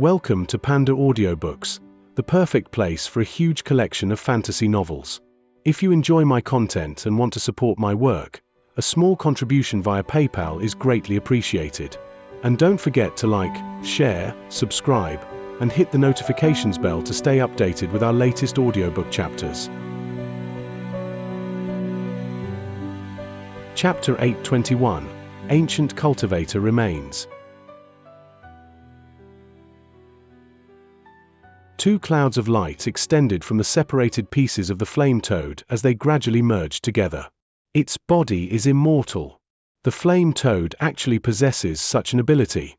Welcome to PandaAudioBooks, the perfect place for a huge collection of fantasy novels. If you enjoy my content and want to support my work, a small contribution via PayPal is greatly appreciated. And don't forget to like, share, subscribe, and hit the notifications bell to stay updated with our latest audiobook chapters. Chapter 821, Ancient Cultivator Remains. Two clouds of light extended from the separated pieces of the flame toad as they gradually merged together. Its body is immortal. The flame toad actually possesses such an ability.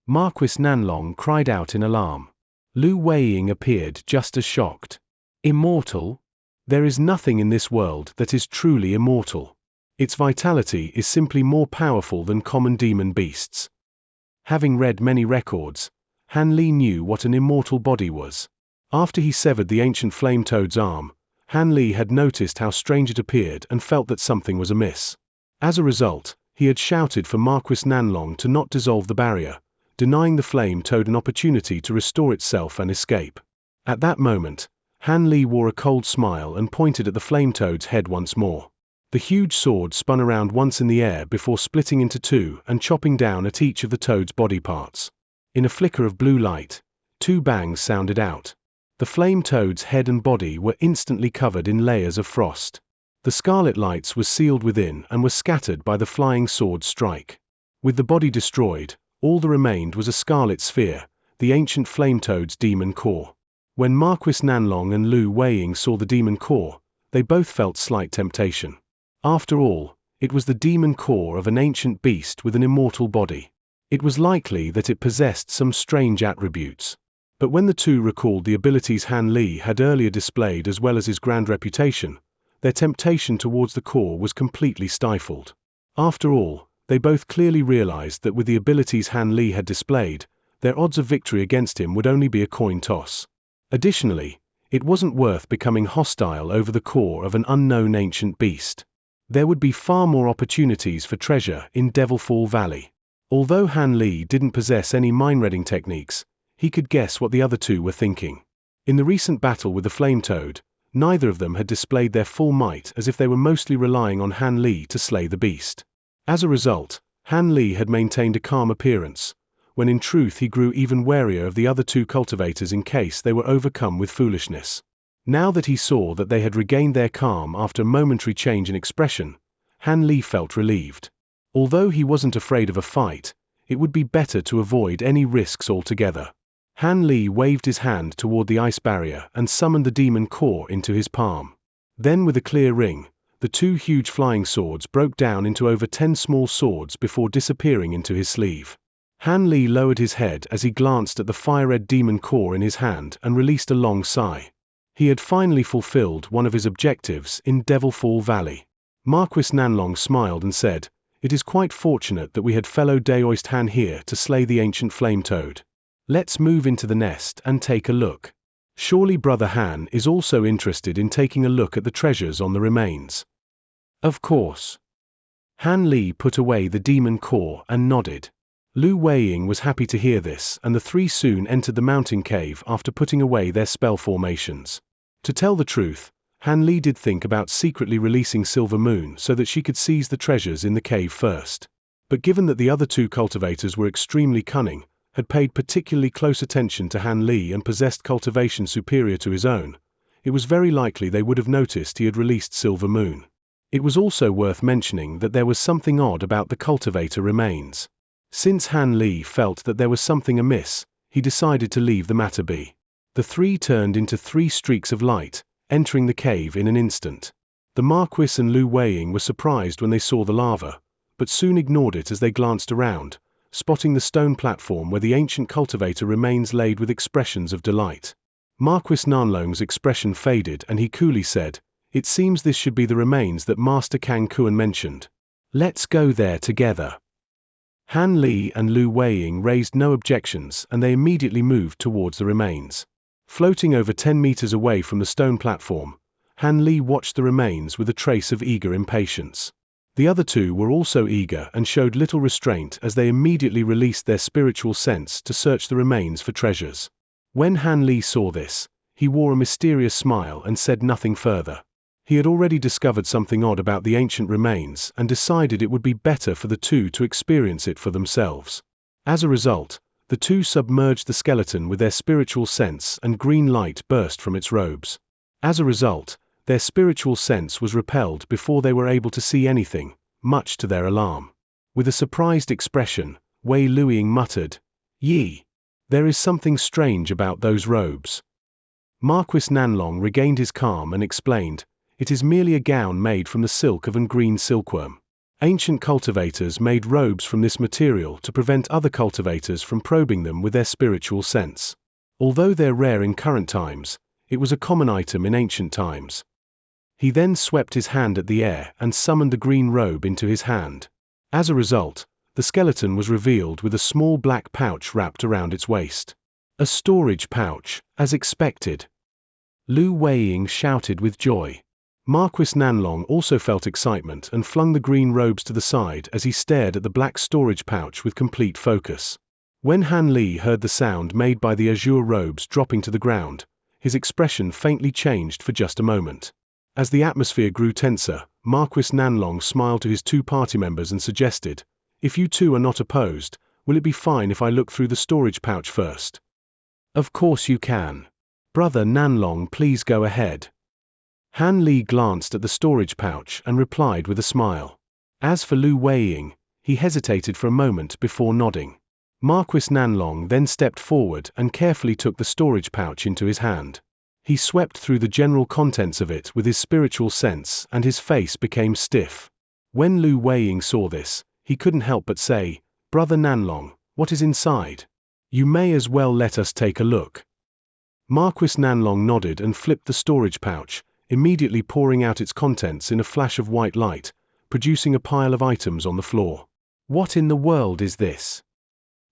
Marquis Nanlong cried out in alarm. Lu Weiying appeared just as shocked. Immortal? There is nothing in this world that is truly immortal. Its vitality is simply more powerful than common demon beasts. Having read many records, Han Li knew what an immortal body was. After he severed the ancient flame toad's arm, Han Li had noticed how strange it appeared and felt that something was amiss. As a result, he had shouted for Marquis Nanlong to not dissolve the barrier, denying the flame toad an opportunity to restore itself and escape. At that moment, Han Li wore a cold smile and pointed at the flame toad's head once more. The huge sword spun around once in the air before splitting into two and chopping down at each of the toad's body parts. In a flicker of blue light, two bangs sounded out. The flame toad's head and body were instantly covered in layers of frost. The scarlet lights were sealed within and were scattered by the flying sword's strike. With the body destroyed, all that remained was a scarlet sphere, the ancient flame toad's demon core. When Marquis Nanlong and Lu Weiying saw the demon core, they both felt slight temptation. After all, it was the demon core of an ancient beast with an immortal body. It was likely that it possessed some strange attributes. But when the two recalled the abilities Han Li had earlier displayed as well as his grand reputation, their temptation towards the core was completely stifled. After all, they both clearly realized that with the abilities Han Li had displayed, their odds of victory against him would only be a coin toss. Additionally, it wasn't worth becoming hostile over the core of an unknown ancient beast. There would be far more opportunities for treasure in Devilfall Valley. Although Han Li didn't possess any mind-reading techniques, he could guess what the other two were thinking. In the recent battle with the flame toad, neither of them had displayed their full might, as if they were mostly relying on Han Li to slay the beast. As a result, Han Li had maintained a calm appearance, when in truth he grew even warier of the other two cultivators in case they were overcome with foolishness. Now that he saw that they had regained their calm after a momentary change in expression, Han Li felt relieved. Although he wasn't afraid of a fight, it would be better to avoid any risks altogether. Han Li waved his hand toward the ice barrier and summoned the demon core into his palm. Then with a clear ring, the two huge flying swords broke down into over 10 small swords before disappearing into his sleeve. Han Li lowered his head as he glanced at the fire-red demon core in his hand and released a long sigh. He had finally fulfilled one of his objectives in Devilfall Valley. Marquis Nanlong smiled and said, "It is quite fortunate that we had fellow Daoist Han here to slay the ancient flame toad. Let's move into the nest and take a look. Surely Brother Han is also interested in taking a look at the treasures on the remains." Of course. Han Li put away the demon core and nodded. Lu Weiying was happy to hear this, and the three soon entered the mountain cave after putting away their spell formations. To tell the truth, Han Li did think about secretly releasing Silver Moon so that she could seize the treasures in the cave first. But given that the other two cultivators were extremely cunning, had paid particularly close attention to Han Li and possessed cultivation superior to his own, it was very likely they would have noticed he had released Silver Moon. It was also worth mentioning that there was something odd about the cultivator remains. Since Han Li felt that there was something amiss, he decided to leave the matter be. The three turned into 3 streaks of light, entering the cave in an instant. The Marquis and Lu Weiying were surprised when they saw the lava, but soon ignored it as they glanced around, spotting the stone platform where the ancient cultivator remains laid with expressions of delight. Marquis Nanlong's expression faded and he coolly said, "It seems this should be the remains that Master Kang Kuan mentioned. Let's go there together." Han Li and Lu Weiying raised no objections and they immediately moved towards the remains. Floating over 10 meters away from the stone platform, Han Li watched the remains with a trace of eager impatience. The other two were also eager and showed little restraint as they immediately released their spiritual sense to search the remains for treasures. When Han Li saw this, he wore a mysterious smile and said nothing further. He had already discovered something odd about the ancient remains and decided it would be better for the two to experience it for themselves. As a result, the two submerged the skeleton with their spiritual sense and green light burst from its robes. As a result, their spiritual sense was repelled before they were able to see anything, much to their alarm. With a surprised expression, Wei Luiying muttered, "Yi, there is something strange about those robes." Marquis Nanlong regained his calm and explained, "It is merely a gown made from the silk of an green silkworm. Ancient cultivators made robes from this material to prevent other cultivators from probing them with their spiritual sense. Although they're rare in current times, it was a common item in ancient times." He then swept his hand at the air and summoned the green robe into his hand. As a result, the skeleton was revealed with a small black pouch wrapped around its waist. A storage pouch, as expected. Lu Weiying shouted with joy. Marquis Nanlong also felt excitement and flung the green robes to the side as he stared at the black storage pouch with complete focus. When Han Li heard the sound made by the azure robes dropping to the ground, his expression faintly changed for just a moment. As the atmosphere grew tenser, Marquis Nanlong smiled to his two party members and suggested, "If you two are not opposed, will it be fine if I look through the storage pouch first?" "Of course you can. Brother Nanlong, please go ahead." Han Li glanced at the storage pouch and replied with a smile. As for Lu Weiying, he hesitated for a moment before nodding. Marquis Nanlong then stepped forward and carefully took the storage pouch into his hand. He swept through the general contents of it with his spiritual sense and his face became stiff. When Lu Weiying saw this, he couldn't help but say, "Brother Nanlong, what is inside? You may as well let us take a look." Marquis Nanlong nodded and flipped the storage pouch, immediately pouring out its contents in a flash of white light, producing a pile of items on the floor. "What in the world is this?"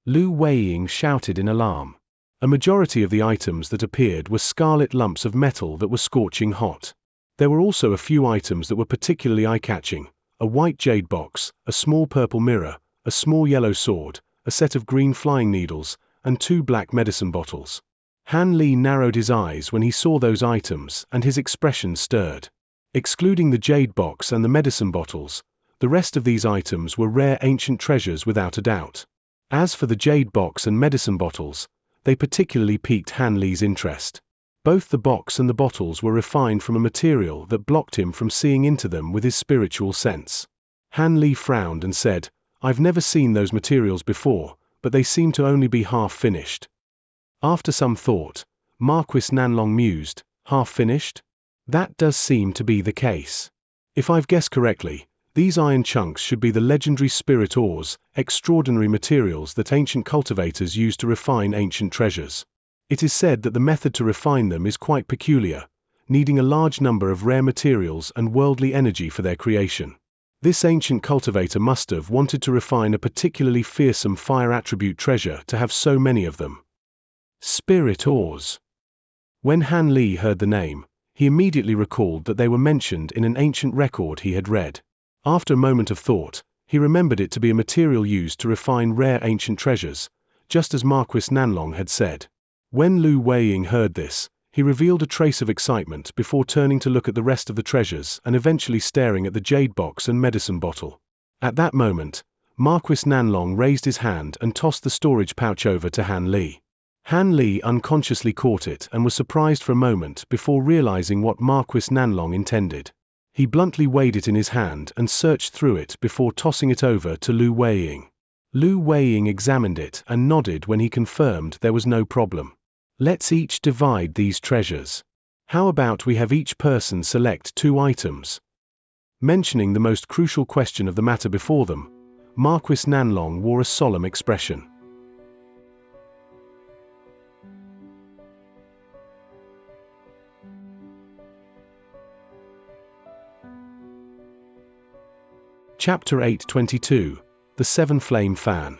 Lu Weiying shouted in alarm. A majority of the items that appeared were scarlet lumps of metal that were scorching hot. There were also a few items that were particularly eye-catching: a white jade box, a small purple mirror, a small yellow sword, a set of green flying needles, and 2 black medicine bottles. Han Li narrowed his eyes when he saw those items and his expression stirred. Excluding the jade box and the medicine bottles, the rest of these items were rare ancient treasures without a doubt. As for the jade box and medicine bottles, they particularly piqued Han Li's interest. Both the box and the bottles were refined from a material that blocked him from seeing into them with his spiritual sense. Han Li frowned and said, "I've never seen those materials before, but they seem to only be half finished." After some thought, Marquis Nanlong mused, "Half finished? That does seem to be the case. If I've guessed correctly, these iron chunks should be the legendary spirit ores, extraordinary materials that ancient cultivators use to refine ancient treasures. It is said that the method to refine them is quite peculiar, needing a large number of rare materials and worldly energy for their creation. This ancient cultivator must have wanted to refine a particularly fearsome fire attribute treasure to have so many of them." Spirit ores. When Han Li heard the name, he immediately recalled that they were mentioned in an ancient record he had read. After a moment of thought, he remembered it to be a material used to refine rare ancient treasures, just as Marquis Nanlong had said. When Lu Weiying heard this, he revealed a trace of excitement before turning to look at the rest of the treasures and eventually staring at the jade box and medicine bottle. At that moment, Marquis Nanlong raised his hand and tossed the storage pouch over to Han Li. Han Li unconsciously caught it and was surprised for a moment before realizing what Marquis Nanlong intended. He bluntly weighed it in his hand and searched through it before tossing it over to Lu Weiying. Lu Weiying examined it and nodded when he confirmed there was no problem. "Let's each divide these treasures. How about we have each person select 2 items?" Mentioning the most crucial question of the matter before them, Marquis Nanlong wore a solemn expression. Chapter 822, The 7-Flame Fan.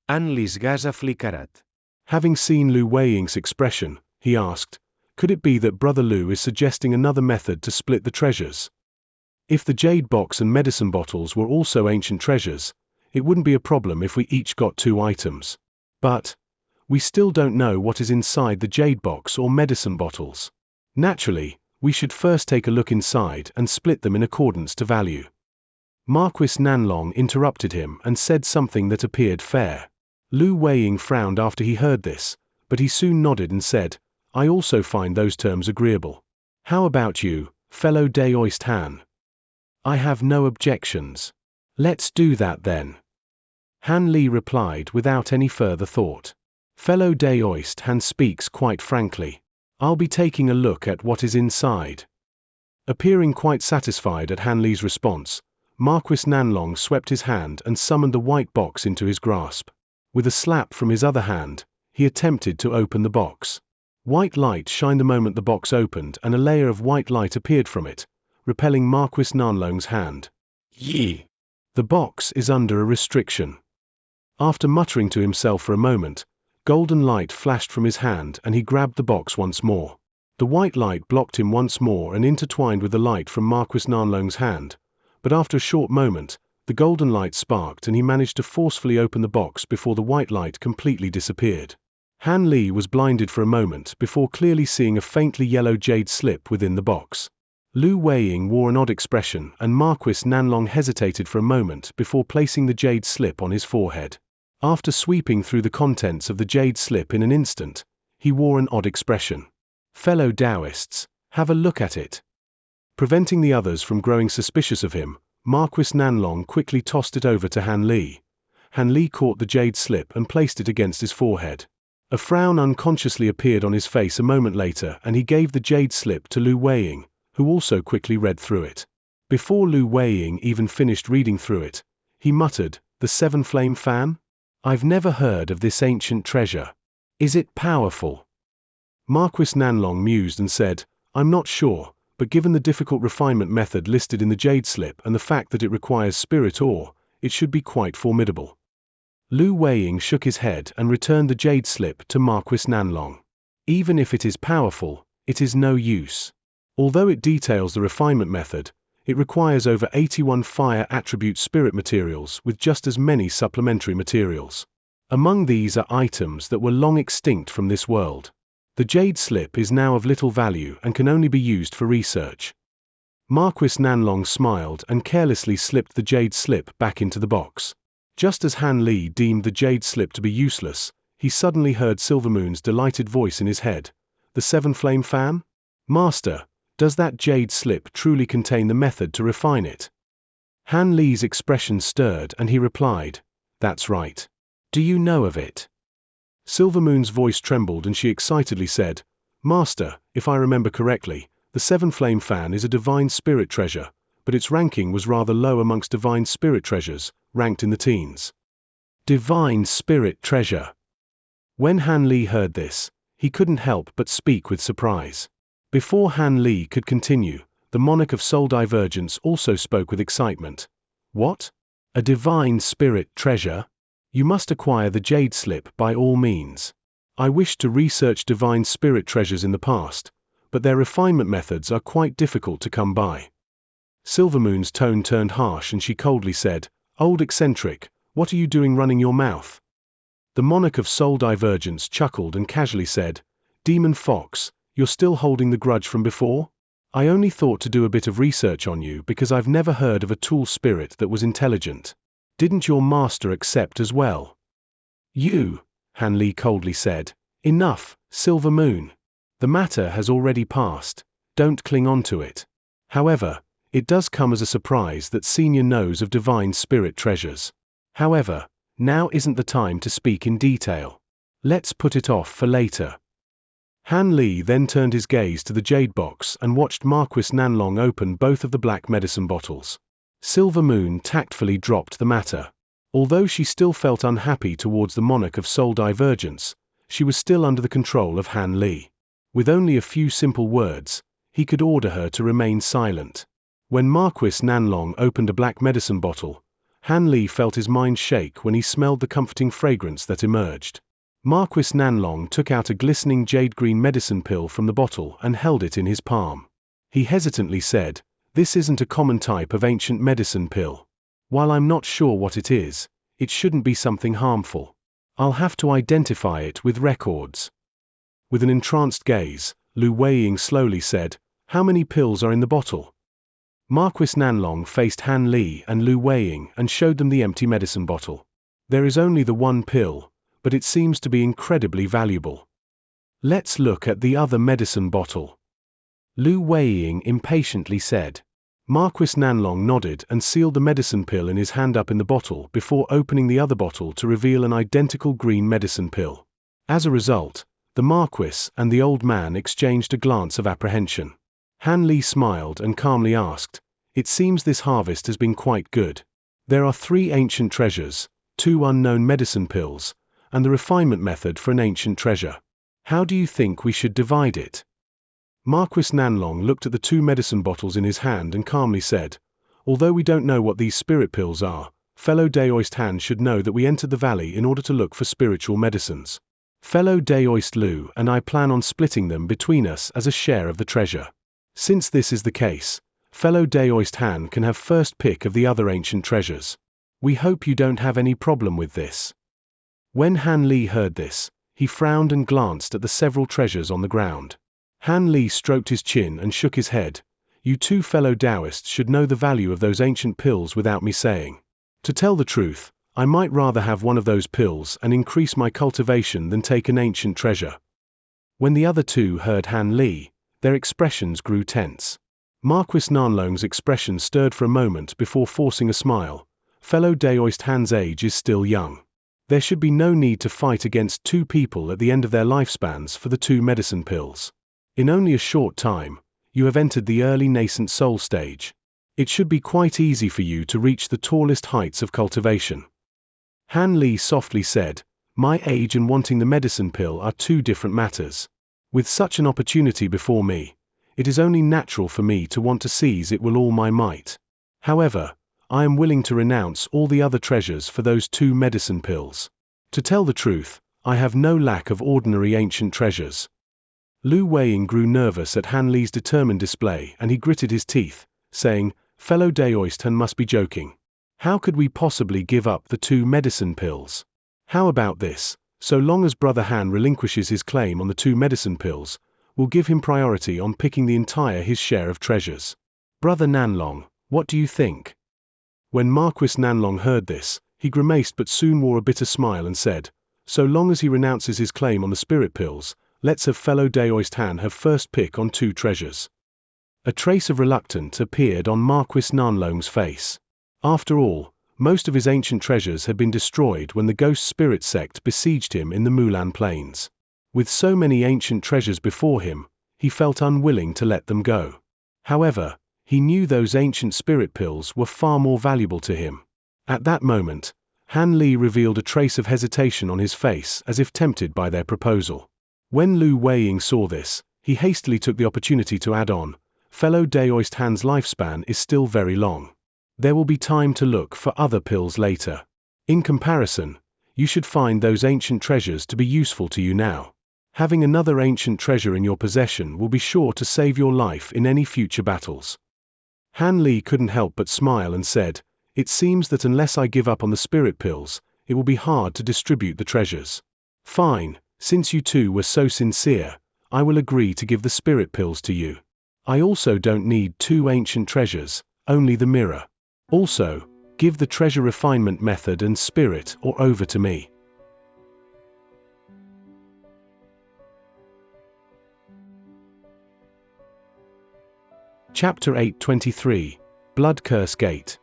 Αν λησγάζα φλικαράτ. Having seen Lu Weiying's expression, he asked. Could it be that Brother Lu is suggesting another method to split the treasures? If the jade box and medicine bottles were also ancient treasures, it wouldn't be a problem if we each got 2 items. But we still don't know what is inside the jade box or medicine bottles. Naturally, we should first take a look inside and split them in accordance to value. Marquis Nanlong interrupted him and said something that appeared fair. Lu Weiying frowned after he heard this, but he soon nodded and said, I also find those terms agreeable. How about you, fellow Daoist Han? I have no objections. Let's do that then. Han Li replied without any further thought. Fellow Daoist Han speaks quite frankly. I'll be taking a look at what is inside. Appearing quite satisfied at Han Li's response, Marquis Nanlong swept his hand and summoned the white box into his grasp. With a slap from his other hand, he attempted to open the box. White light shined the moment the box opened and a layer of white light appeared from it, repelling Marquis Nanlong's hand. Yi! The box is under a restriction. After muttering to himself for a moment, golden light flashed from his hand and he grabbed the box once more. The white light blocked him once more and intertwined with the light from Marquis Nanlong's hand, but after a short moment, the golden light sparked and he managed to forcefully open the box before the white light completely disappeared. Han Li was blinded for a moment before clearly seeing a faintly yellow jade slip within the box. Lu Weiying wore an odd expression and Marquis Nanlong hesitated for a moment before placing the jade slip on his forehead. After sweeping through the contents of the jade slip in an instant, he wore an odd expression. Fellow Taoists, have a look at it. Preventing the others from growing suspicious of him, Marquis Nanlong quickly tossed it over to Han Li. Han Li caught the jade slip and placed it against his forehead. A frown unconsciously appeared on his face a moment later and he gave the jade slip to Lu Weiying, who also quickly read through it. Before Lu Weiying even finished reading through it, he muttered, "The 7-flame fan? I've never heard of this ancient treasure. Is it powerful?" Marquis Nanlong mused and said, "I'm not sure, but given the difficult refinement method listed in the jade slip and the fact that it requires spirit ore, it should be quite formidable." Lu Weiying shook his head and returned the jade slip to Marquis Nanlong. "Even if it is powerful, it is no use. Although it details the refinement method, it requires over 81 fire attribute spirit materials with just as many supplementary materials. Among these are items that were long extinct from this world. The jade slip is now of little value and can only be used for research." Marquis Nanlong smiled and carelessly slipped the jade slip back into the box. Just as Han Li deemed the jade slip to be useless, he suddenly heard Silvermoon's delighted voice in his head. "The 7-flame fan? Master, does that jade slip truly contain the method to refine it?" Han Li's expression stirred and he replied, "That's right. Do you know of it?" Silvermoon's voice trembled and she excitedly said, "Master, if I remember correctly, the 7-flame fan is a divine spirit treasure, but its ranking was rather low amongst divine spirit treasures, ranked in the teens." Divine spirit treasure. When Han Li heard this, he couldn't help but speak with surprise. Before Han Li could continue, the monarch of Soul Divergence also spoke with excitement. "What? A divine spirit treasure? You must acquire the jade slip by all means. I wished to research divine spirit treasures in the past, but their refinement methods are quite difficult to come by." Silvermoon's tone turned harsh and she coldly said, "Old eccentric, what are you doing running your mouth?" The monarch of Soul Divergence chuckled and casually said, "Demon Fox, you're still holding the grudge from before? I only thought to do a bit of research on you because I've never heard of a tool spirit that was intelligent. Didn't your master accept as well?" "You," Han Li coldly said. "Enough, Silver Moon. The matter has already passed. Don't cling on to it. However, it does come as a surprise that Senior knows of divine spirit treasures. However, now isn't the time to speak in detail. Let's put it off for later." Han Li then turned his gaze to the jade box and watched Marquis Nanlong open both of the black medicine bottles. Silver Moon tactfully dropped the matter. Although she still felt unhappy towards the monarch of Soul Divergence, she was still under the control of Han Li. With only a few simple words, he could order her to remain silent. When Marquis Nanlong opened a black medicine bottle, Han Li felt his mind shake when he smelled the comforting fragrance that emerged. Marquis Nanlong took out a glistening jade-green medicine pill from the bottle and held it in his palm. He hesitantly said, "This isn't a common type of ancient medicine pill. While I'm not sure what it is, it shouldn't be something harmful. I'll have to identify it with records." With an entranced gaze, Lu Weiying slowly said, "How many pills are in the bottle?" Marquis Nanlong faced Han Li and Lu Weiying and showed them the empty medicine bottle. "There is only the one pill, but it seems to be incredibly valuable. Let's look at the other medicine bottle." Lu Weiying impatiently said. Marquis Nanlong nodded and sealed the medicine pill in his hand up in the bottle before opening the other bottle to reveal an identical green medicine pill. As a result, the Marquis and the old man exchanged a glance of apprehension. Han Li smiled and calmly asked, "It seems this harvest has been quite good. There are 3 ancient treasures, 2 unknown medicine pills, and the refinement method for an ancient treasure. How do you think we should divide it?" Marquis Nanlong looked at the 2 medicine bottles in his hand and calmly said, "Although we don't know what these spirit pills are, fellow Daoist Han should know that we entered the valley in order to look for spiritual medicines. Fellow Daoist Lu and I plan on splitting them between us as a share of the treasure. Since this is the case, fellow Daoist Han can have first pick of the other ancient treasures. We hope you don't have any problem with this." When Han Li heard this, he frowned and glanced at the several treasures on the ground. Han Li stroked his chin and shook his head. "You 2 fellow Taoists should know the value of those ancient pills without me saying. To tell the truth, I might rather have one of those pills and increase my cultivation than take an ancient treasure." When the other 2 heard Han Li, their expressions grew tense. Marquis Nanlong's expression stirred for a moment before forcing a smile. "Fellow Daoist Han's age is still young. There should be no need to fight against 2 people at the end of their lifespans for the 2 medicine pills. In only a short time, you have entered the early nascent soul stage. It should be quite easy for you to reach the tallest heights of cultivation." Han Li softly said, "My age and wanting the medicine pill are 2 different matters. With such an opportunity before me, it is only natural for me to want to seize it with all my might. However, I am willing to renounce all the other treasures for those 2 medicine pills. To tell the truth, I have no lack of ordinary ancient treasures." Lu Weiying grew nervous at Han Li's determined display and he gritted his teeth, saying, "Fellow Daoist Han must be joking. How could we possibly give up the 2 medicine pills? How about this? So long as Brother Han relinquishes his claim on the 2 medicine pills, we'll give him priority on picking the entire his share of treasures. Brother Nanlong, what do you think?" When Marquis Nanlong heard this, he grimaced but soon wore a bitter smile and said, "So long as he renounces his claim on the spirit pills, let's have fellow Daoist Han have first pick on 2 treasures." A trace of reluctance appeared on Marquis Nanlong's face. After all, most of his ancient treasures had been destroyed when the ghost spirit sect besieged him in the Mulan Plains. With so many ancient treasures before him, he felt unwilling to let them go. However, he knew those ancient spirit pills were far more valuable to him. At that moment, Han Li revealed a trace of hesitation on his face as if tempted by their proposal. When Lu Weiying saw this, he hastily took the opportunity to add on, "Fellow Daoist Han's lifespan is still very long. There will be time to look for other pills later. In comparison, you should find those ancient treasures to be useful to you now. Having another ancient treasure in your possession will be sure to save your life in any future battles." Han Li couldn't help but smile and said, "It seems that unless I give up on the spirit pills, it will be hard to distribute the treasures. Fine, since you 2 were so sincere, I will agree to give the spirit pills to you. I also don't need 2 ancient treasures, only the mirror. Also, give the treasure refinement method and spirit or over to me." Chapter 823, Blood Curse Gate.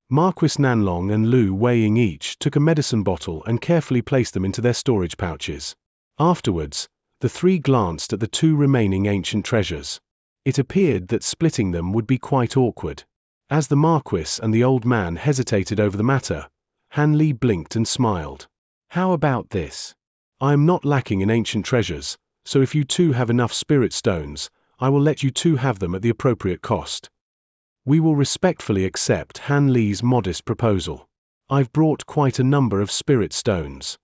Marquis Nanlong and Lu Weiying each took a medicine bottle and carefully placed them into their storage pouches. Afterwards, the 3 glanced at the 2 remaining ancient treasures. It appeared that splitting them would be quite awkward. As the Marquis and the old man hesitated over the matter, Han Li blinked and smiled. "How about this? I am not lacking in ancient treasures, so if you 2 have enough spirit stones, I will let you 2 have them at the appropriate cost." We will respectfully accept Han Li's modest proposal. I've brought quite a number of spirit stones.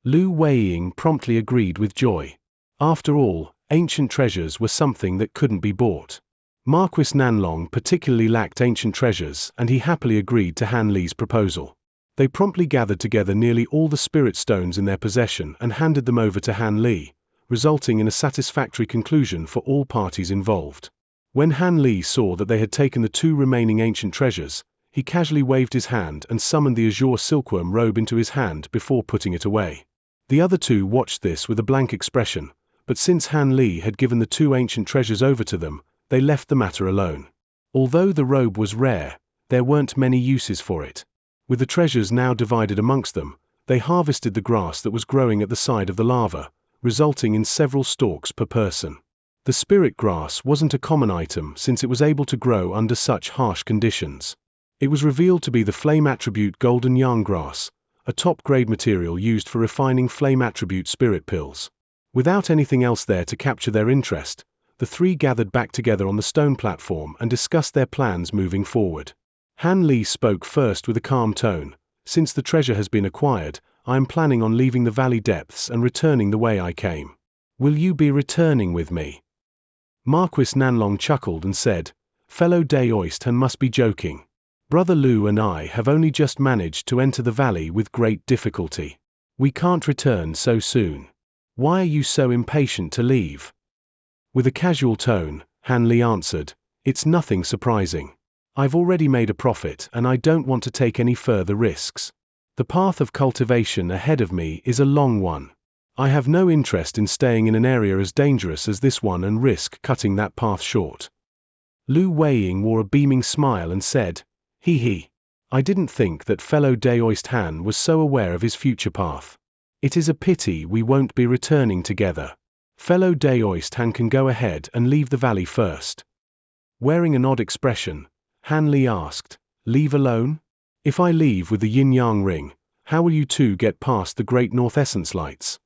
Lu Weiying promptly agreed with joy. After all, ancient treasures were something that couldn't be bought. Marquis Nanlong particularly lacked ancient treasures, and he happily agreed to Han Li's proposal. They promptly gathered together nearly all the spirit stones in their possession and handed them over to Han Li, resulting in a satisfactory conclusion for all parties involved. When Han Li saw that they had taken the 2 remaining ancient treasures, he casually waved his hand and summoned the azure silkworm robe into his hand before putting it away. The other 2 watched this with a blank expression, but since Han Li had given the 2 ancient treasures over to them, they left the matter alone. Although the robe was rare, there weren't many uses for it. With the treasures now divided amongst them, they harvested the grass that was growing at the side of the lava, resulting in several stalks per person. The spirit grass wasn't a common item since it was able to grow under such harsh conditions. It was revealed to be the flame attribute golden yarn grass, a top-grade material used for refining flame attribute spirit pills. Without anything else there to capture their interest, the 3 gathered back together on the stone platform and discussed their plans moving forward. Han Li spoke first with a calm tone. Since the treasure has been acquired, I am planning on leaving the valley depths and returning the way I came. Will you be returning with me? Marquis Nanlong chuckled and said, Fellow Daoist must be joking. Brother Lu and I have only just managed to enter the valley with great difficulty. We can't return so soon. Why are you so impatient to leave? With a casual tone, Han Li answered, It's nothing surprising. I've already made a profit and I don't want to take any further risks. The path of cultivation ahead of me is a long one. I have no interest in staying in an area as dangerous as this one and risk cutting that path short. Lu Weiying wore a beaming smile and said, Hee hee. I didn't think that fellow Daoist Han was so aware of his future path. It is a pity we won't be returning together. Fellow Daoist Han can go ahead and leave the valley first. Wearing an odd expression, Han Li asked, Leave alone? If I leave with the yin-yang ring, how will you 2 get past the Great North Essence lights?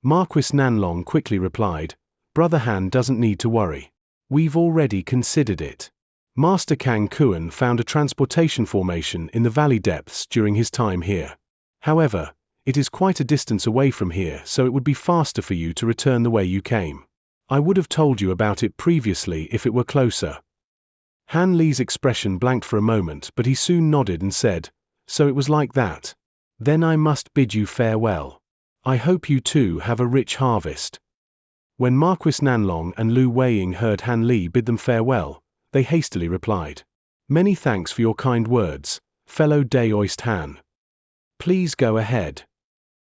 Marquis Nanlong quickly replied, Brother Han doesn't need to worry. We've already considered it. Master Kang Kuan found a transportation formation in the valley depths during his time here. However, it is quite a distance away from here, so it would be faster for you to return the way you came. I would have told you about it previously if it were closer. Han Li's expression blanked for a moment, but he soon nodded and said, So it was like that. Then I must bid you farewell. I hope you 2 have a rich harvest. When Marquis Nanlong and Lu Weiying heard Han Li bid them farewell, they hastily replied, Many thanks for your kind words, fellow Daoist Han. Please go ahead.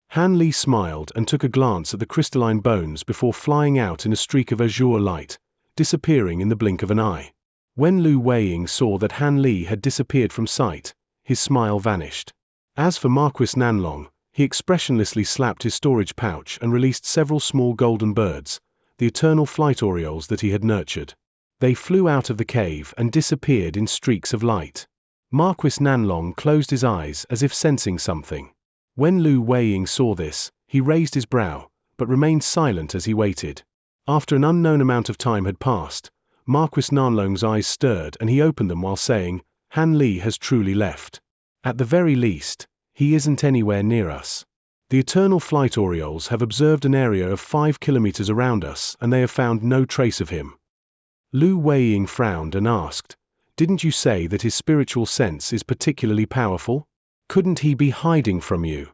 Han Li smiled and took a glance at the crystalline bones before flying out in a streak of azure light, disappearing in the blink of an eye. When Lu Weiying saw that Han Li had disappeared from sight, his smile vanished. As for Marquis Nanlong, he expressionlessly slapped his storage pouch and released several small golden birds, the eternal flight orioles that he had nurtured. They flew out of the cave and disappeared in streaks of light. Marquis Nanlong closed his eyes as if sensing something. When Lu Weiying saw this, he raised his brow, but remained silent as he waited. After an unknown amount of time had passed, Marquis Nanlong's eyes stirred and he opened them while saying, Han Li has truly left. At the very least, he isn't anywhere near us. The eternal flight orioles have observed an area of 5 kilometers around us and they have found no trace of him. Lu Weiying frowned and asked, Didn't you say that his spiritual sense is particularly powerful? Couldn't he be hiding from you?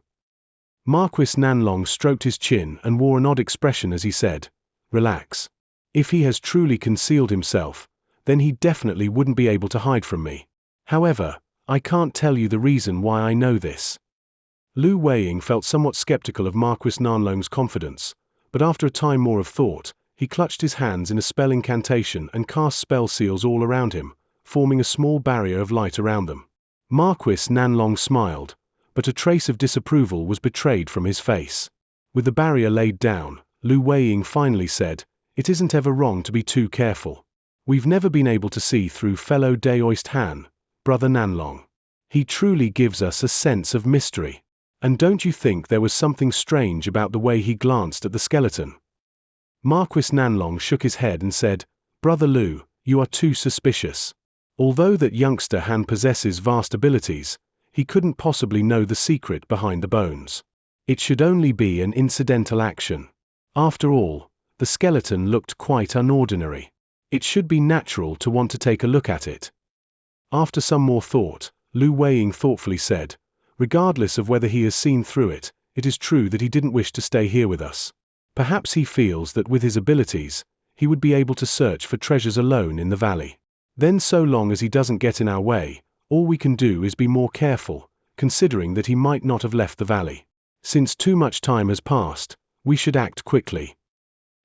Marquis Nanlong stroked his chin and wore an odd expression as he said, Relax. If he has truly concealed himself, then he definitely wouldn't be able to hide from me. However, I can't tell you the reason why I know this. Lu Weiying felt somewhat skeptical of Marquis Nanlong's confidence, but after a time more of thought, he clutched his hands in a spell incantation and cast spell seals all around him, forming a small barrier of light around them. Marquis Nanlong smiled, but a trace of disapproval was betrayed from his face. With the barrier laid down, Lu Weiying finally said, It isn't ever wrong to be too careful. We've never been able to see through fellow Daoist Han, Brother Nanlong. He truly gives us a sense of mystery. And don't you think there was something strange about the way he glanced at the skeleton? Marquis Nanlong shook his head and said, Brother Lu, you are too suspicious. Although that youngster Han possesses vast abilities, he couldn't possibly know the secret behind the bones. It should only be an incidental action. After all, the skeleton looked quite unordinary. It should be natural to want to take a look at it. After some more thought, Lu Weiying thoughtfully said, regardless of whether he has seen through it, it is true that he didn't wish to stay here with us. Perhaps he feels that with his abilities, he would be able to search for treasures alone in the valley. Then so long as he doesn't get in our way, all we can do is be more careful, considering that he might not have left the valley. Since too much time has passed, we should act quickly.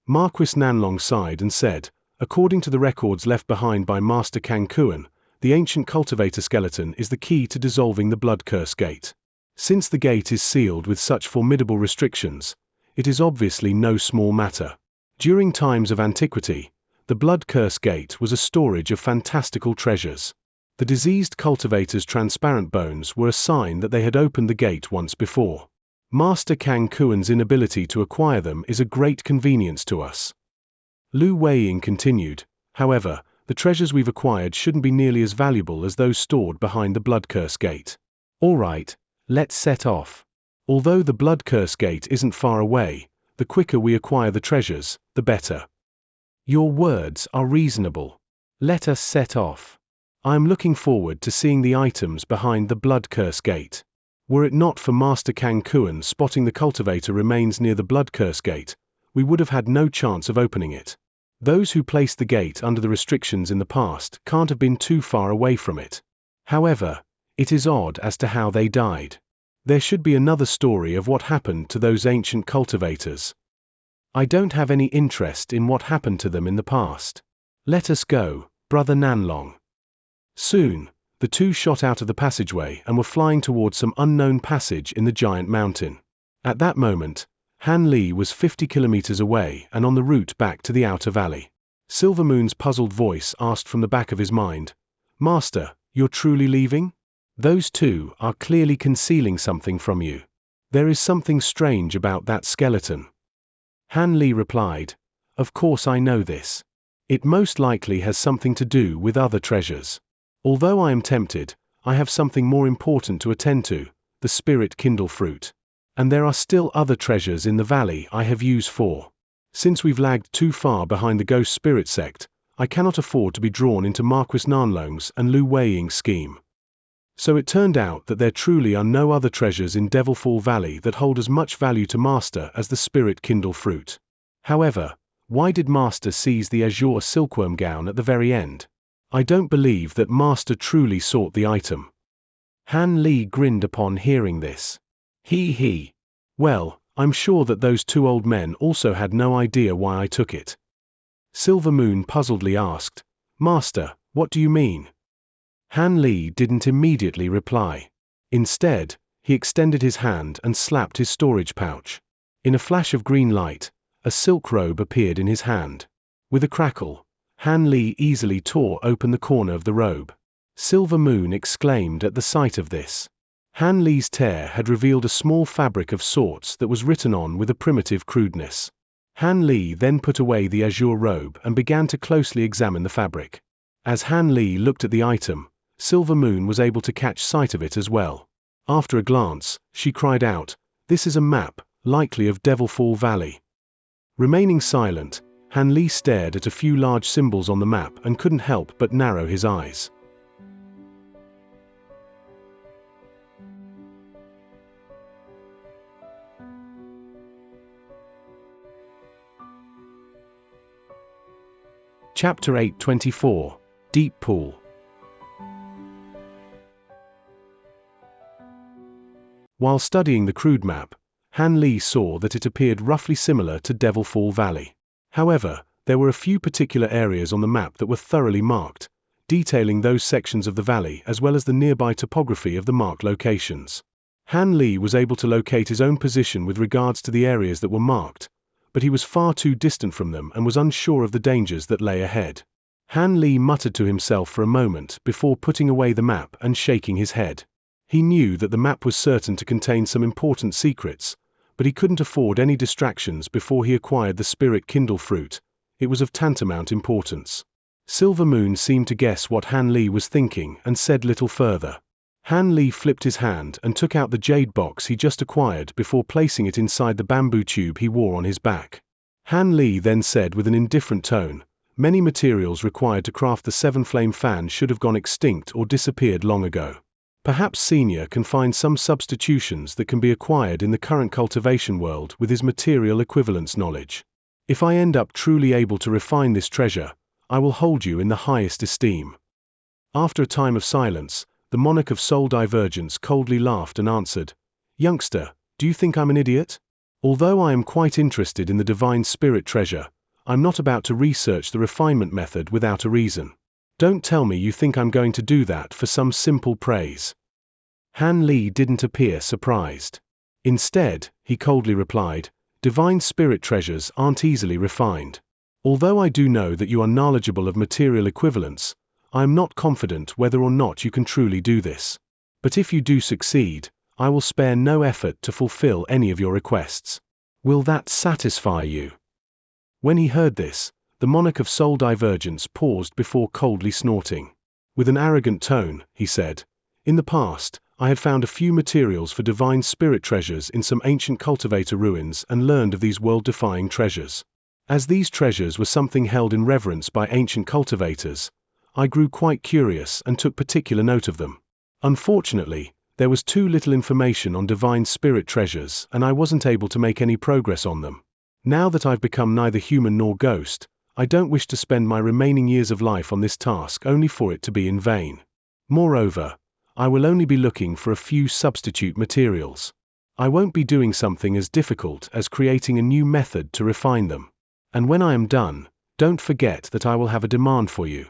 Marquis Nanlong sighed and said, according to the records left behind by Master Kang Kuan, the ancient cultivator skeleton is the key to dissolving the blood curse gate. Since the gate is sealed with such formidable restrictions, it is obviously no small matter. During times of antiquity, the blood curse gate was a storage of fantastical treasures. The diseased cultivator's transparent bones were a sign that they had opened the gate once before. Master Kang Kuan's inability to acquire them is a great convenience to us. Lu Weiying continued, however, the treasures we've acquired shouldn't be nearly as valuable as those stored behind the blood curse gate. All right, let's set off. Although the blood curse gate isn't far away, the quicker we acquire the treasures, the better. Your words are reasonable. Let us set off. I am looking forward to seeing the items behind the blood curse gate. Were it not for Master Kang Kuan spotting the cultivator remains near the blood curse gate, we would have had no chance of opening it. Those who placed the gate under the restrictions in the past can't have been too far away from it. However, it is odd as to how they died. There should be another story of what happened to those ancient cultivators. I don't have any interest in what happened to them in the past. Let us go, Brother Nanlong. Soon, the two shot out of the passageway and were flying towards some unknown passage in the giant mountain. At that moment, Han Li was 50 kilometers away and on the route back to the outer valley. Silvermoon's puzzled voice asked from the back of his mind, Master, you're truly leaving? Those two are clearly concealing something from you. There is something strange about that skeleton. Han Li replied, of course I know this. It most likely has something to do with other treasures. Although I am tempted, I have something more important to attend to, the spirit kindle fruit. And there are still other treasures in the valley I have used for. Since we've lagged too far behind the ghost spirit sect, I cannot afford to be drawn into Marquis Nanlong's and Lu Weiying's scheme. So it turned out that there truly are no other treasures in Devilfall Valley that hold as much value to Master as the spirit kindle fruit. However, why did Master seize the azure silkworm gown at the very end? I don't believe that Master truly sought the item. Han Li grinned upon hearing this. He. Well, I'm sure that those two old men also had no idea why I took it. Silvermoon puzzledly asked, Master, what do you mean? Han Li didn't immediately reply. Instead, he extended his hand and slapped his storage pouch. In a flash of green light, a silk robe appeared in his hand. With a crackle, Han Li easily tore open the corner of the robe. Silvermoon exclaimed at the sight of this. Han Li's tear had revealed a small fabric of sorts that was written on with a primitive crudeness. Han Li then put away the azure robe and began to closely examine the fabric. As Han Li looked at the item, Silvermoon was able to catch sight of it as well. After a glance, she cried out, this is a map, likely of Devilfall Valley. Remaining silent, Han Li stared at a few large symbols on the map and couldn't help but narrow his eyes. Chapter 824, Deep Pool. While studying the crude map, Han Li saw that it appeared roughly similar to Devilfall Valley. However, there were a few particular areas on the map that were thoroughly marked, detailing those sections of the valley as well as the nearby topography of the marked locations. Han Li was able to locate his own position with regards to the areas that were marked, but he was far too distant from them and was unsure of the dangers that lay ahead. Han Li muttered to himself for a moment before putting away the map and shaking his head. He knew that the map was certain to contain some important secrets, but he couldn't afford any distractions before he acquired the spirit kindle fruit. It was of tantamount importance. Silver Moon seemed to guess what Han Li was thinking and said little further. Han Li flipped his hand and took out the jade box he just acquired before placing it inside the bamboo tube he wore on his back. Han Li then said with an indifferent tone, "Many materials required to craft the seven-flame fan should have gone extinct or disappeared long ago. Perhaps Senior can find some substitutions that can be acquired in the current cultivation world with his material equivalence knowledge. If I end up truly able to refine this treasure, I will hold you in the highest esteem." After a time of silence, the monarch of Soul Divergence coldly laughed and answered, "Youngster, do you think I'm an idiot? Although I am quite interested in the divine spirit treasure, I'm not about to research the refinement method without a reason. Don't tell me you think I'm going to do that for some simple praise." Han Li didn't appear surprised. Instead, he coldly replied, "Divine spirit treasures aren't easily refined. Although I do know that you are knowledgeable of material equivalence, I am not confident whether or not you can truly do this. But if you do succeed, I will spare no effort to fulfill any of your requests. Will that satisfy you?" When he heard this, the monarch of Soul Divergence paused before coldly snorting. With an arrogant tone, he said, "In the past, I had found a few materials for divine spirit treasures in some ancient cultivator ruins and learned of these world-defying treasures. As these treasures were something held in reverence by ancient cultivators, I grew quite curious and took particular note of them. Unfortunately, there was too little information on divine spirit treasures and I wasn't able to make any progress on them. Now that I've become neither human nor ghost, I don't wish to spend my remaining years of life on this task only for it to be in vain. Moreover, I will only be looking for a few substitute materials. I won't be doing something as difficult as creating a new method to refine them. And when I am done, don't forget that I will have a demand for you."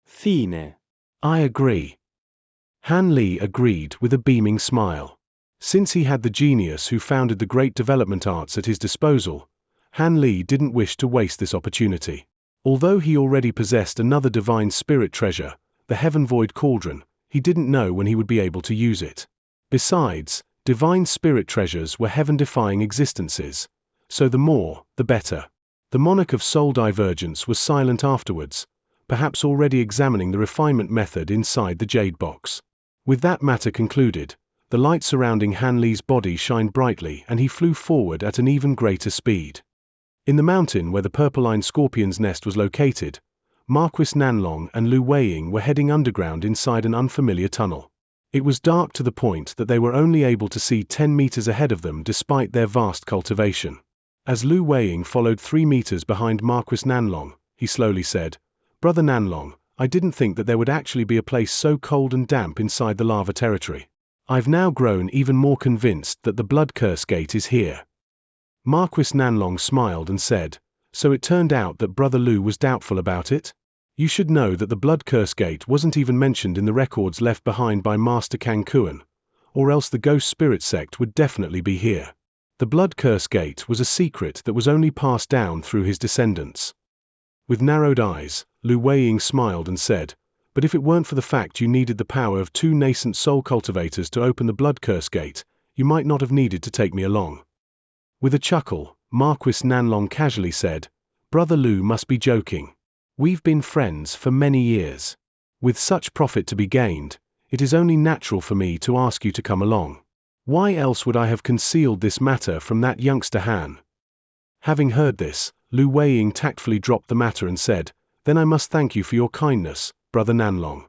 Fine. "I agree." Han Li agreed with a beaming smile. Since he had the genius who founded the great development arts at his disposal, Han Li didn't wish to waste this opportunity. Although he already possessed another divine spirit treasure, the Heaven Void Cauldron, he didn't know when he would be able to use it. Besides, divine spirit treasures were heaven-defying existences, so the more, the better. The monarch of Soul Divergence was silent afterwards, perhaps already examining the refinement method inside the jade box. With that matter concluded, the light surrounding Han Li's body shined brightly and he flew forward at an even greater speed. In the mountain where the purple-lined scorpion's nest was located, Marquis Nanlong and Lu Weiying were heading underground inside an unfamiliar tunnel. It was dark to the point that they were only able to see 10 meters ahead of them despite their vast cultivation. As Lu Weiying followed 3 meters behind Marquis Nanlong, he slowly said, "Brother Nanlong, I didn't think that there would actually be a place so cold and damp inside the lava territory. I've now grown even more convinced that the Blood Curse Gate is here." Marquis Nanlong smiled and said, "So it turned out that Brother Lu was doubtful about it? You should know that the Blood Curse Gate wasn't even mentioned in the records left behind by Master Kang Kuan, or else the Ghost Spirit sect would definitely be here. The Blood Curse Gate was a secret that was only passed down through his descendants." With narrowed eyes, Lu Weiying smiled and said, "But if it weren't for the fact you needed the power of 2 nascent soul cultivators to open the Blood Curse Gate, you might not have needed to take me along." With a chuckle, Marquis Nanlong casually said, "Brother Lu must be joking. We've been friends for many years. With such profit to be gained, it is only natural for me to ask you to come along. Why else would I have concealed this matter from that youngster Han?" Having heard this, Lu Weiying tactfully dropped the matter and said, "Then I must thank you for your kindness, Brother Nanlong."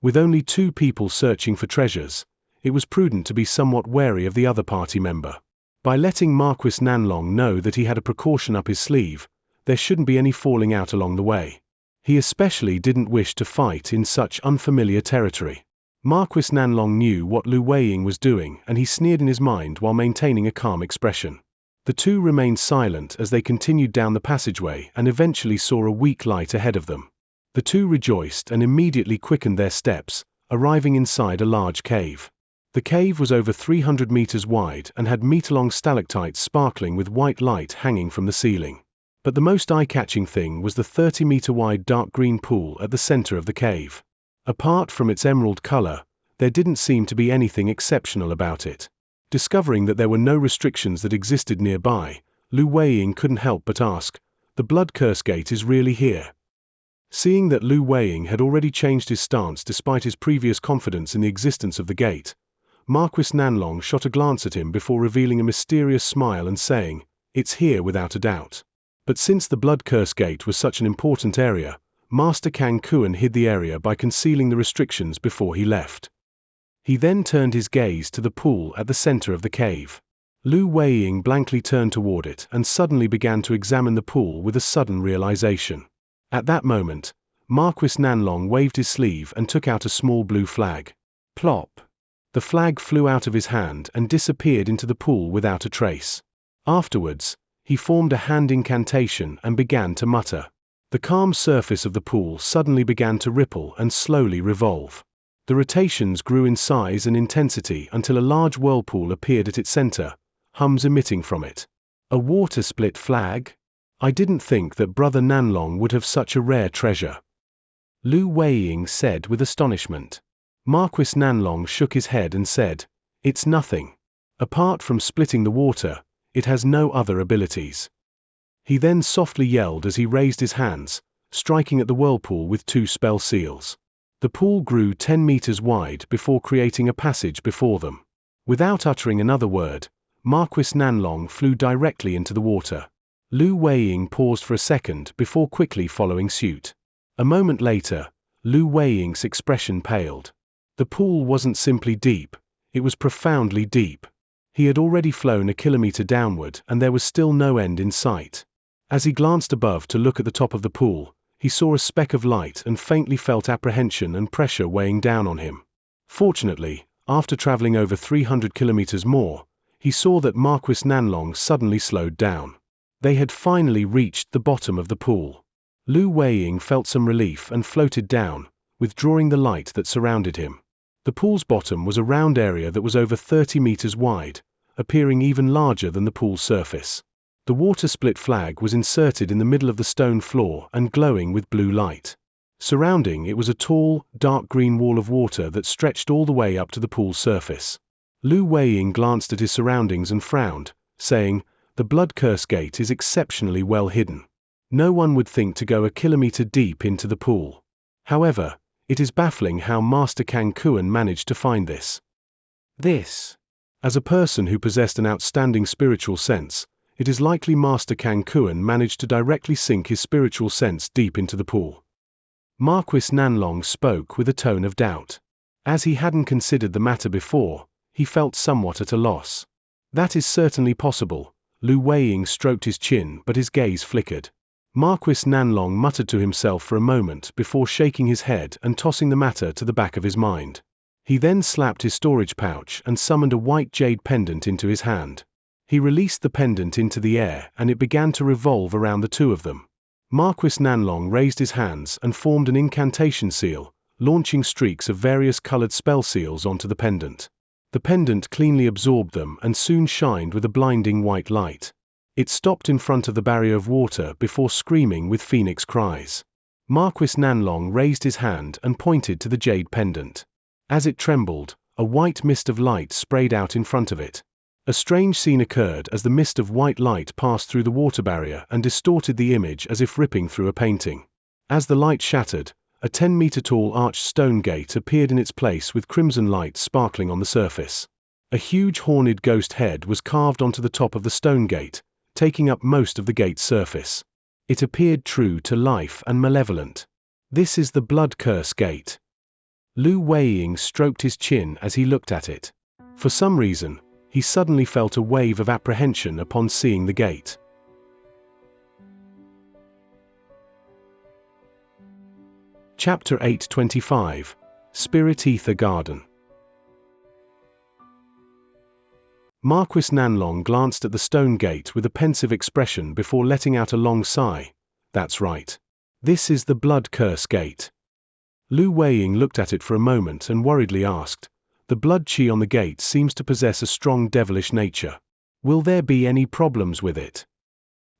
With only 2 people searching for treasures, it was prudent to be somewhat wary of the other party member. By letting Marquis Nanlong know that he had a precaution up his sleeve, there shouldn't be any falling out along the way. He especially didn't wish to fight in such unfamiliar territory. Marquis Nanlong knew what Lu Weiying was doing and he sneered in his mind while maintaining a calm expression. The two remained silent as they continued down the passageway and eventually saw a weak light ahead of them. The two rejoiced and immediately quickened their steps, arriving inside a large cave. The cave was over 300 meters wide and had meter-long stalactites sparkling with white light hanging from the ceiling. But the most eye-catching thing was the 30-meter-wide dark green pool at the center of the cave. Apart from its emerald color, there didn't seem to be anything exceptional about it. Discovering that there were no restrictions that existed nearby, Lu Weiying couldn't help but ask, "The Blood Curse Gate is really here?" Seeing that Lu Weiying had already changed his stance despite his previous confidence in the existence of the gate, Marquis Nanlong shot a glance at him before revealing a mysterious smile and saying, "It's here without a doubt." But since the Blood Curse Gate was such an important area, Master Kang Kuan hid the area by concealing the restrictions before he left. He then turned his gaze to the pool at the center of the cave. Lu Weiying blankly turned toward it and suddenly began to examine the pool with a sudden realization. At that moment, Marquis Nanlong waved his sleeve and took out a small blue flag. Plop! The flag flew out of his hand and disappeared into the pool without a trace. Afterwards, he formed a hand incantation and began to mutter. The calm surface of the pool suddenly began to ripple and slowly revolve. The rotations grew in size and intensity until a large whirlpool appeared at its center, hums emitting from it. A water split flag? I didn't think that Brother Nanlong would have such a rare treasure, Lu Weiying said with astonishment. Marquis Nanlong shook his head and said, "It's nothing. Apart from splitting the water, it has no other abilities." He then softly yelled as he raised his hands, striking at the whirlpool with 2 spell seals. The pool grew 10 meters wide before creating a passage before them. Without uttering another word, Marquis Nanlong flew directly into the water. Lu Weiying paused for a second before quickly following suit. A moment later, Lu Weiying's expression paled. The pool wasn't simply deep, it was profoundly deep. He had already flown a kilometer downward and there was still no end in sight. As he glanced above to look at the top of the pool, he saw a speck of light and faintly felt apprehension and pressure weighing down on him. Fortunately, after traveling over 300 kilometers more, he saw that Marquis Nanlong suddenly slowed down. They had finally reached the bottom of the pool. Lu Weiying felt some relief and floated down, withdrawing the light that surrounded him. The pool's bottom was a round area that was over 30 meters wide, appearing even larger than the pool's surface. The water split flag was inserted in the middle of the stone floor and glowing with blue light. Surrounding it was a tall, dark green wall of water that stretched all the way up to the pool's surface. Lu Weiying glanced at his surroundings and frowned, saying, "The Blood Curse Gate is exceptionally well hidden. No one would think to go a kilometer deep into the pool. However, it is baffling how Master Kang Kuan managed to find this. As a person who possessed an outstanding spiritual sense, it is likely Master Kang Kuan managed to directly sink his spiritual sense deep into the pool." Marquis Nanlong spoke with a tone of doubt. As he hadn't considered the matter before, he felt somewhat at a loss. "That is certainly possible." Lu Weiying stroked his chin but his gaze flickered. Marquis Nanlong muttered to himself for a moment before shaking his head and tossing the matter to the back of his mind. He then slapped his storage pouch and summoned a white jade pendant into his hand. He released the pendant into the air and it began to revolve around the two of them. Marquis Nanlong raised his hands and formed an incantation seal, launching streaks of various colored spell seals onto the pendant. The pendant cleanly absorbed them and soon shined with a blinding white light. It stopped in front of the barrier of water before screaming with phoenix cries. Marquis Nanlong raised his hand and pointed to the jade pendant. As it trembled, a white mist of light sprayed out in front of it. A strange scene occurred as the mist of white light passed through the water barrier and distorted the image as if ripping through a painting. As the light shattered, a 10-meter-tall arched stone gate appeared in its place with crimson light sparkling on the surface. A huge horned ghost head was carved onto the top of the stone gate, taking up most of the gate's surface. It appeared true to life and malevolent. "This is the Blood Curse Gate." Lu Weiying stroked his chin as he looked at it. For some reason, he suddenly felt a wave of apprehension upon seeing the gate. Chapter 825, Spirit Ether Garden. Marquis Nanlong glanced at the stone gate with a pensive expression before letting out a long sigh. "That's right. This is the Blood Curse Gate." Lu Weiying looked at it for a moment and worriedly asked, "The blood chi on the gate seems to possess a strong devilish nature. Will there be any problems with it?"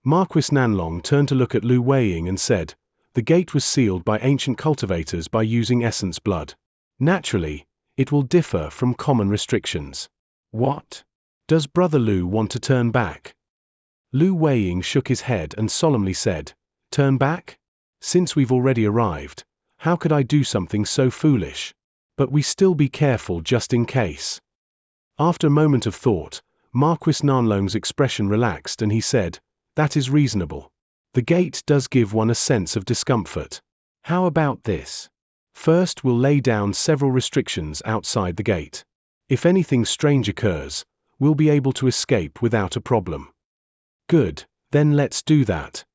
Marquis Nanlong turned to look at Lu Weiying and said, "The gate was sealed by ancient cultivators by using essence blood. Naturally, it will differ from common restrictions." "What? Does Brother Lu want to turn back?" Lu Weiying shook his head and solemnly said, "Turn back? Since we've already arrived, how could I do something so foolish? But we still be careful just in case. After a moment of thought, Marquis Nanlong's expression relaxed and he said, "That is reasonable. The gate does give one a sense of discomfort. How about this? First we'll lay down several restrictions outside the gate. If anything strange occurs, we'll be able to escape without a problem." "Good, then let's do that."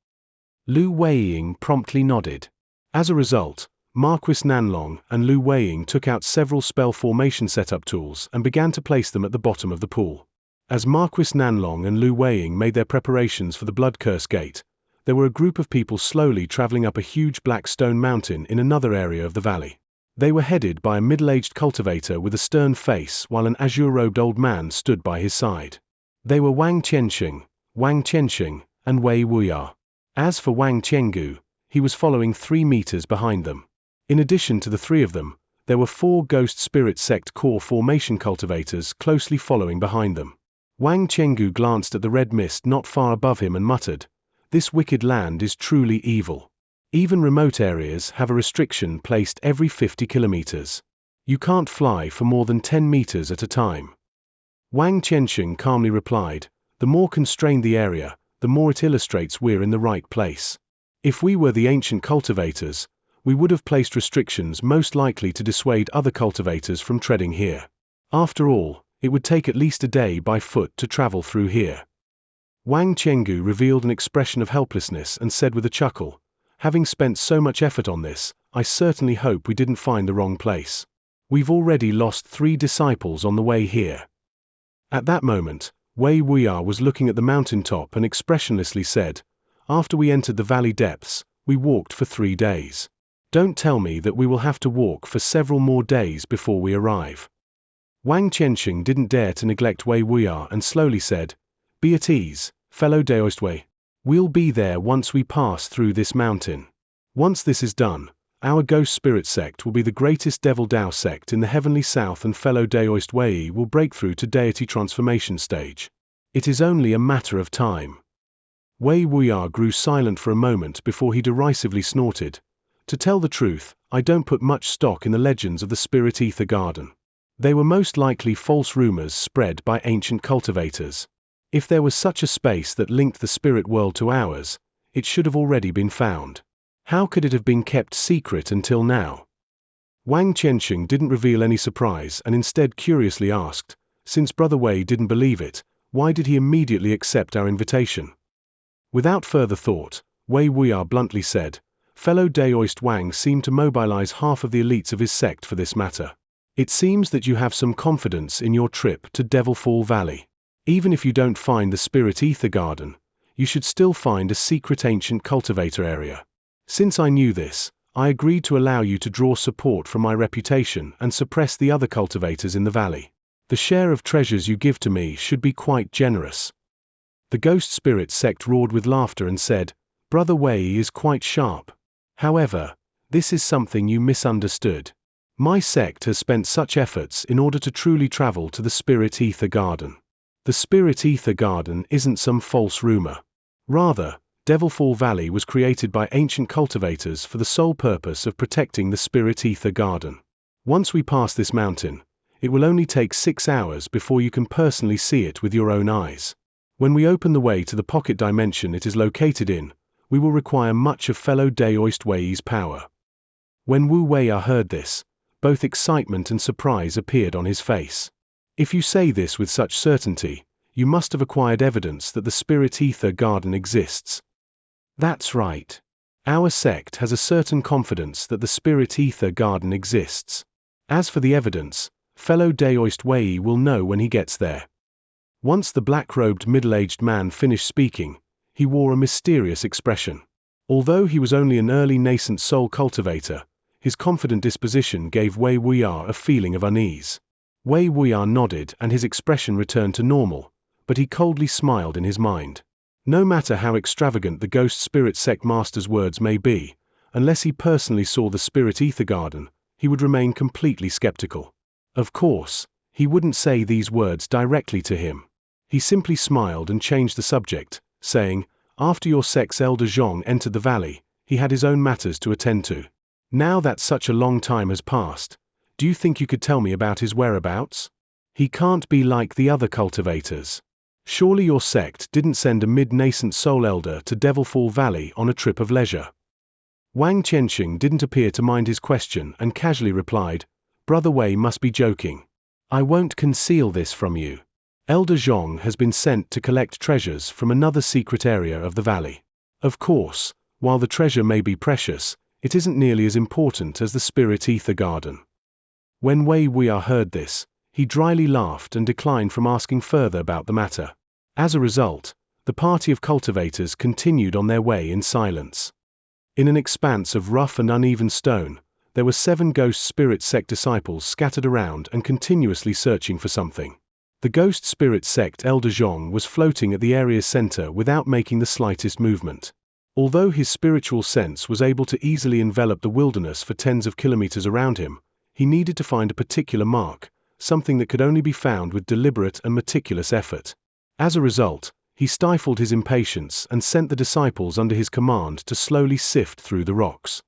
Lu Weiying promptly nodded. As a result, Marquis Nanlong and Lu Weiying took out several spell formation setup tools and began to place them at the bottom of the pool. As Marquis Nanlong and Lu Weiying made their preparations for the Blood Curse Gate, there were a group of people slowly traveling up a huge black stone mountain in another area of the valley. They were headed by a middle-aged cultivator with a stern face while an azure-robed old man stood by his side. They were Wang Qianxing, and Wei Wuya. As for Wang Qiangu, he was following 3 meters behind them. In addition to the 3 of them, there were 4 Ghost Spirit Sect core formation cultivators closely following behind them. Wang Qiangu glanced at the red mist not far above him and muttered, "This wicked land is truly evil. Even remote areas have a restriction placed every 50 kilometers. You can't fly for more than 10 meters at a time." Wang Qianxing calmly replied, "The more constrained the area, the more it illustrates we're in the right place. If we were the ancient cultivators, we would have placed restrictions most likely to dissuade other cultivators from treading here. After all, it would take at least a day by foot to travel through here." Wang Qiangu revealed an expression of helplessness and said with a chuckle, "Having spent so much effort on this, I certainly hope we didn't find the wrong place. We've already lost 3 disciples on the way here." At that moment, Wei Wuya was looking at the mountaintop and expressionlessly said, "After we entered the valley depths, we walked for 3 days. Don't tell me that we will have to walk for several more days before we arrive." Wang Qianxing didn't dare to neglect Wei Wuya and slowly said, "Be at ease, fellow Daoist. We'll be there once we pass through this mountain. Once this is done, our Ghost Spirit Sect will be the greatest Devil Dao sect in the Heavenly South and fellow Daoist Wei will break through to deity transformation stage. It is only a matter of time." Wei Wuya grew silent for a moment before he derisively snorted, "To tell the truth, I don't put much stock in the legends of the Spirit Ether Garden. They were most likely false rumors spread by ancient cultivators. If there was such a space that linked the spirit world to ours, it should have already been found. How could it have been kept secret until now?" Wang Qianxing didn't reveal any surprise and instead curiously asked, "Since Brother Wei didn't believe it, why did he immediately accept our invitation?" Without further thought, Wei Wuya bluntly said, "Fellow Daoist Wang seemed to mobilize half of the elites of his sect for this matter. It seems that you have some confidence in your trip to Devilfall Valley. Even if you don't find the Spirit Ether Garden, you should still find a secret ancient cultivator area. Since I knew this, I agreed to allow you to draw support from my reputation and suppress the other cultivators in the valley. The share of treasures you give to me should be quite generous." The Ghost Spirit Sect roared with laughter and said, "Brother Wei is quite sharp. However, this is something you misunderstood. My sect has spent such efforts in order to truly travel to the Spirit Ether Garden. The Spirit Ether Garden isn't some false rumor. Rather, Devilfall Valley was created by ancient cultivators for the sole purpose of protecting the Spirit Ether Garden. Once we pass this mountain, it will only take 6 hours before you can personally see it with your own eyes. When we open the way to the pocket dimension it is located in, we will require much of fellow Daoist Wei's power." When Wu Weya heard this, both excitement and surprise appeared on his face. "If you say this with such certainty, you must have acquired evidence that the Spirit Ether Garden exists." "That's right. Our sect has a certain confidence that the Spirit Ether Garden exists. As for the evidence, fellow Daoist Wei will know when he gets there." Once the black-robed middle-aged man finished speaking, he wore a mysterious expression. Although he was only an early nascent soul cultivator, his confident disposition gave Wei Wuya a feeling of unease. Wei Wuya nodded and his expression returned to normal, but he coldly smiled in his mind. No matter how extravagant the Ghost Spirit Sect Master's words may be, unless he personally saw the Spirit Ether Garden, he would remain completely skeptical. Of course, he wouldn't say these words directly to him. He simply smiled and changed the subject, saying, "After your sect's elder Zhong entered the valley, he had his own matters to attend to. Now that such a long time has passed, do you think you could tell me about his whereabouts? He can't be like the other cultivators. Surely your sect didn't send a mid-nascent soul elder to Devilfall Valley on a trip of leisure. Wang Qianxing didn't appear to mind his question and casually replied, Brother Wei must be joking. I won't conceal this from you. Elder Zhong has been sent to collect treasures from another secret area of the valley. Of course, while the treasure may be precious, it isn't nearly as important as the Spirit Ether Garden. When Wei Wuya heard this, he dryly laughed and declined from asking further about the matter. As a result, the party of cultivators continued on their way in silence. In an expanse of rough and uneven stone, there were 7 Ghost Spirit Sect disciples scattered around and continuously searching for something. The Ghost Spirit Sect Elder Zhong was floating at the area's center without making the slightest movement. Although his spiritual sense was able to easily envelop the wilderness for tens of kilometers around him, he needed to find a particular mark, something that could only be found with deliberate and meticulous effort. As a result, he stifled his impatience and sent the disciples under his command to slowly sift through the rocks.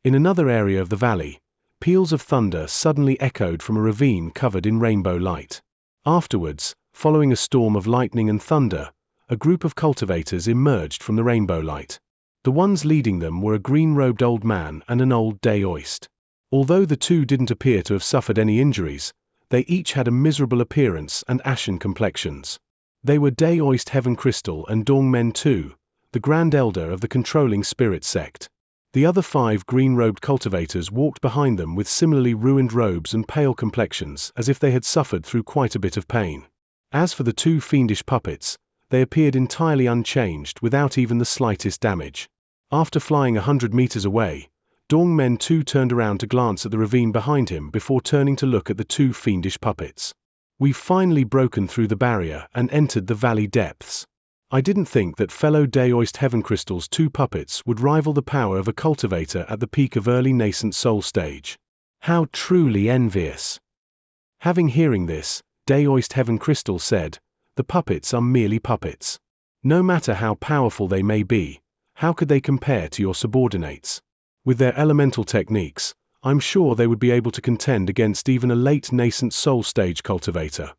In another area of the valley, peals of thunder suddenly echoed from a ravine covered in rainbow light. Afterwards, following a storm of lightning and thunder, a group of cultivators emerged from the rainbow light. The ones leading them were a green-robed old man and an old Daoist. Although the two didn't appear to have suffered any injuries, they each had a miserable appearance and ashen complexions. They were Daoist Heaven Crystal and Dongmen Tu, the Grand Elder of the controlling spirit sect. The other 5 green-robed cultivators walked behind them with similarly ruined robes and pale complexions, as if they had suffered through quite a bit of pain. As for the 2 fiendish puppets, they appeared entirely unchanged without even the slightest damage. After flying 100 meters away, Dongmen Tu turned around to glance at the ravine behind him before turning to look at the 2 fiendish puppets. We've finally broken through the barrier and entered the valley depths. I didn't think that fellow Daoist Heaven Crystal's 2 puppets would rival the power of a cultivator at the peak of early nascent soul stage. How truly envious. Having hearing this, Daoist Heaven Crystal said, the puppets are merely puppets. No matter how powerful they may be, how could they compare to your subordinates? With their elemental techniques, I'm sure they would be able to contend against even a late nascent soul stage cultivator.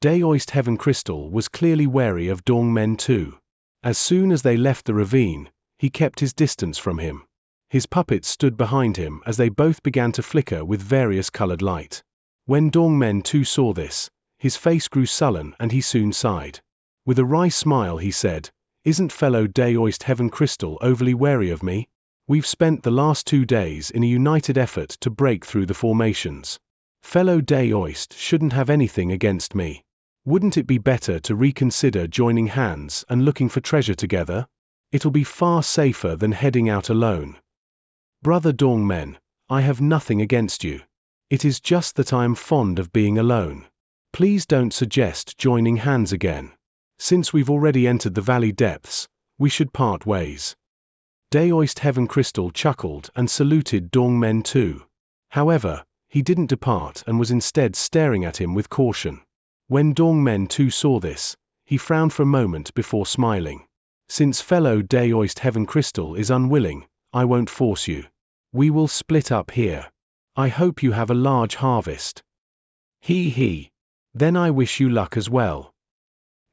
Daoist Heaven Crystal was clearly wary of Dongmen Tu. As soon as they left the ravine, he kept his distance from him. His puppets stood behind him as they both began to flicker with various colored light. When Dongmen Tu saw this, his face grew sullen and he soon sighed. With a wry smile he said, Isn't fellow Daoist Heaven Crystal overly wary of me? We've spent the last 2 days in a united effort to break through the formations. Fellow Daoist shouldn't have anything against me. Wouldn't it be better to reconsider joining hands and looking for treasure together? It'll be far safer than heading out alone. Brother Dongmen, I have nothing against you. It is just that I am fond of being alone. Please don't suggest joining hands again. Since we've already entered the valley depths, we should part ways. Daoist Heaven Crystal chuckled and saluted Dongmen Tu. However, he didn't depart and was instead staring at him with caution. When Dongmen Tu saw this, he frowned for a moment before smiling. Since fellow Daoist Heaven Crystal is unwilling, I won't force you. We will split up here. I hope you have a large harvest. He. Then I wish you luck as well.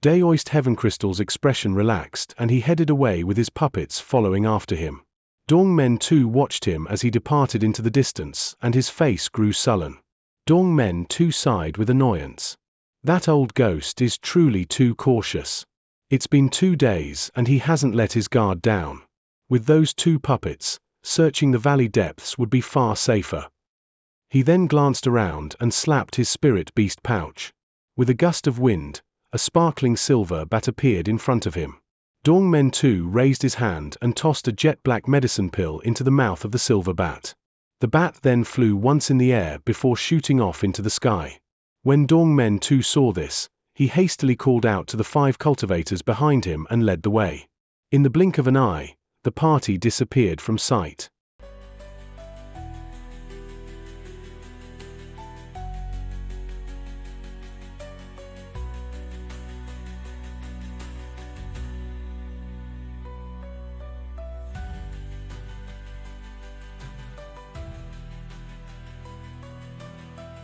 Daoist Heaven Crystal's expression relaxed and he headed away with his puppets following after him. Dongmen Tu watched him as he departed into the distance and his face grew sullen. Dongmen Tu sighed with annoyance. That old ghost is truly too cautious. It's been 2 days and he hasn't let his guard down. With those 2 puppets, searching the valley depths would be far safer. He then glanced around and slapped his spirit beast pouch. With a gust of wind, a sparkling silver bat appeared in front of him. Dongmen Tu raised his hand and tossed a jet-black medicine pill into the mouth of the silver bat. The bat then flew once in the air before shooting off into the sky. When Dongmen Tu saw this, he hastily called out to the 5 cultivators behind him and led the way. In the blink of an eye, the party disappeared from sight.